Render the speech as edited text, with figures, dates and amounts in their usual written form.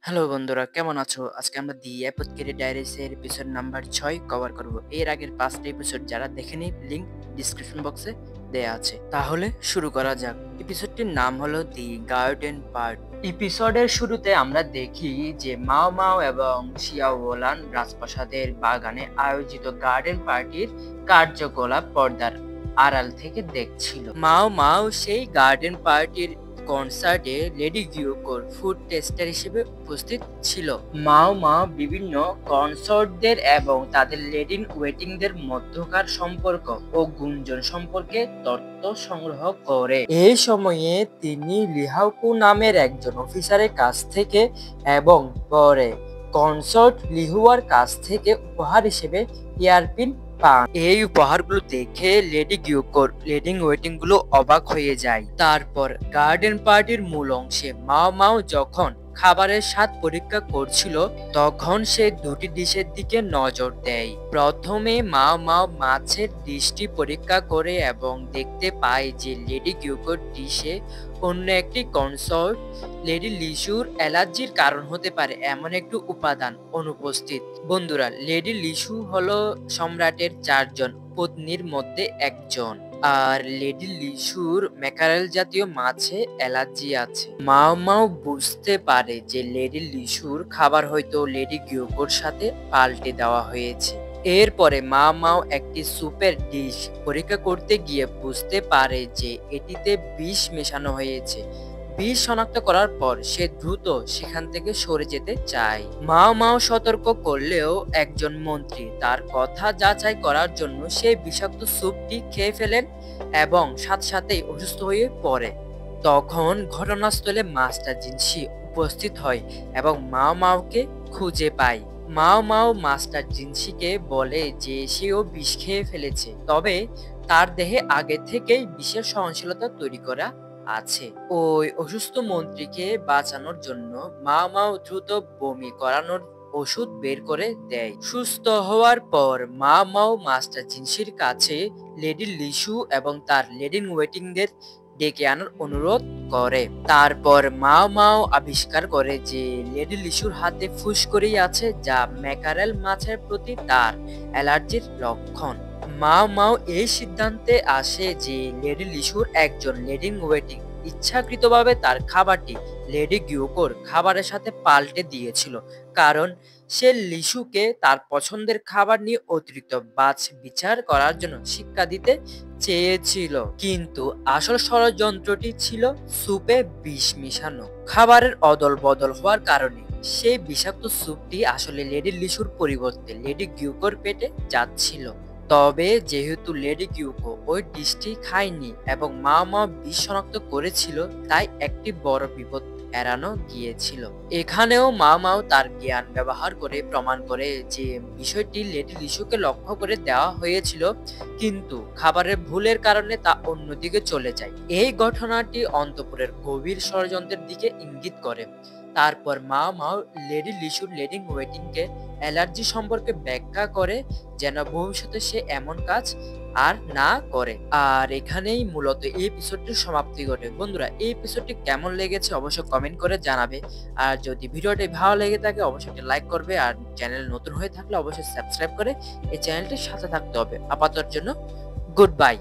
Hello বন্ধুরা, কেমন আছো? আজকে আমরা দি অ্যাপোথেকেরি ডায়েরিজ এর এপিসোড নাম্বার ৬ কভার করব। এর আগের ৫টা এপিসোড যারা দেখেনি, লিংক ডিসক্রিপশন বক্সে দেয়া আছে। তাহলে শুরু করা যাক। এপিসোডটির নাম হলো দি গার্ডেন পার্ট। এপিসোডের শুরুতে আমরা দেখি যে মাও মাও এবং শিয়াও ওলান রাজপ্রাসাদের বাগানে আয়োজিত গার্ডেন পার্টির কার্যকলাপ পর্দার আড়াল থেকে দেখছিল। মাও মাও সেই গার্ডেন পার্টির কনসার্টে লেডি গিয়োকোর ফুড টেস্টার হিসেবে উপস্থিত ছিল। মাও মাও বিভিন্ন কনসার্টদের এবং তাদের লেডি ওয়েটিংদের মধ্যকার সম্পর্ক ও গুঞ্জন সম্পর্কে তথ্য সংগ্রহ করে। এই সময়ে তিনি লিহাওকু নামের একজন অফিসারের কাছ থেকে এবং পরে কনসার্ট লিহুয়ার কাছ থেকে উপহার হিসেবে ইয়ারপিন পান। এই উপহারগুলো দেখে লেডি গিয়োকোর লেডিং ওয়েটিং গুলো অবাক হয়ে যায়। তারপর গার্ডেন পার্টির মূল অংশে মাও মাও যখন খাবারের স্বাদ পরীক্ষা করছিল তখন সে দুটি ডিশের দিকে নজর দেয়। প্রথমে মাও মাও মাছের ডিশটি পরীক্ষা করে এবং দেখতে পায় যে লেডি গিয়োকোর ডিশে অন্য একটি কনসার্ট লেডি লিসুর অ্যালার্জির কারণ হতে পারে এমন একটি উপাদান অনুপস্থিত। বন্ধুরা, লেডি লিসু হলো সম্রাটের 4জন পত্নীর মধ্যে একজন, আর লেডি লিসুর ম্যাকারেল জাতীয় মাছে অ্যালার্জি আছে। মাও মাও বুঝতে পারে যে লেডি লিসুর খাবার হয়তো লেডি গিয়োকোর সাথে পাল্টে দেওয়া হয়েছে। এরপরে মাও মাও একটি স্যুপের ডিশ পরীক্ষা করতে গিয়ে বুঝতে পারে যে এটিতে বিষ মেশানো হয়েছে। বিষ শনাক্ত করার পর সে দ্রুত সেখান থেকে সরে যেতে চায়। মাও মাও সতর্ক করলেও একজন মন্ত্রী তার কথা যাচাই করার জন্য সেই বিষাক্ত স্যুপটি খেয়ে ফেলেন এবং সাথে সাথেই অসুস্থ হয়ে পড়ে। তখন ঘটনাস্থলে মাস্টার জিনসি উপস্থিত হয় এবং মাও মাওকে খুঁজে পায়। মাও মাও মাস্টার জিনসিকে বলে যে সেও বিষ খেয়ে ফেলেছে, তবে তার দেহে আগে থেকেই বিষের সহনশীলতা তৈরি করা আছে। ওই অসুস্থ মন্ত্রীকে বাঁচানোর জন্য মাও মাও দ্রুত বমি করানোর ওষুধ বের করে দেয়। সুস্থ হওয়ার পর মাও মাও মাস্টার জিনসির কাছে লেডি লিসু এবং তার লেডি ওয়েটিংদের ডেকে আনার অনুরোধ করে। তারপর মাও মাও আবিষ্কার করে যে লেডি লিসুর হাতে ফুসকুড়ি আছে, যা ম্যাকারেল মাছের প্রতি তার অ্যালার্জির লক্ষণ। মাও মাও এই সিদ্ধান্তে আসে যে লেডি লিসুর একজন লেডি ওয়েটিং ইচ্ছাকৃতভাবে তার খাবারটি লেডি গিয়োকোর খাবারের সাথে পাল্টে দিয়েছিল, কারণ সে লিসুকে তার পছন্দের খাবার নিয়ে অতিরিক্ত বাছ বিচার করার জন্য শিক্ষা দিতে চেয়েছিল। কিন্তু আসল ষড়যন্ত্রটি ছিল স্যুপে বিষ মিশানো। খাবারের অদল বদল হওয়ার কারণে সেই বিষাক্ত স্যুপটি আসলে লেডি লিসুর পরিবর্তে লেডি গিয়োকোর পেটে যাচ্ছিল। তবে যেহেতু লেডি গিয়োকো ওই ডিশটি খায়নি এবং মাও মাও বিষ শনাক্ত করেছিল, তাই একটি বড় বিপদ এড়ানো গিয়েছিল। এখানেও মাও মাও তার জ্ঞান ব্যবহার করে প্রমাণ করে যে বিষয়টি লেডি লিসুকে লক্ষ্য করে দেওয়া হয়েছিল, কিন্তু খাবারের ভুলের কারণে তা অন্যদিকে চলে যায়। এই ঘটনাটি অন্তঃপুরের গভীর ষড়যন্ত্রের দিকে ইঙ্গিত করে। তারপর মাও মাও লেডি লিসুর লেডিং ওয়েটিংকে অ্যালার্জি সম্পর্কে ব্যাখ্যা করে যেন ভবিষ্যতে সে এমন কাজ আর না করে। আর এখানেই মূলত এই এপিসোডটির সমাপ্তি ঘটে। বন্ধুরা, এই এপিসোডটি কেমন লেগেছে অবশ্যই কমেন্ট করে জানাবে। আর যদি ভিডিওটি ভালো লেগে থাকে অবশ্যই একটা লাইক করবে, আর চ্যানেল নতুন হয়ে থাকলে অবশ্যই সাবস্ক্রাইব করে এই চ্যানেলটির সাথে থাকতে হবে। আপাতত জন্য গুড বাই।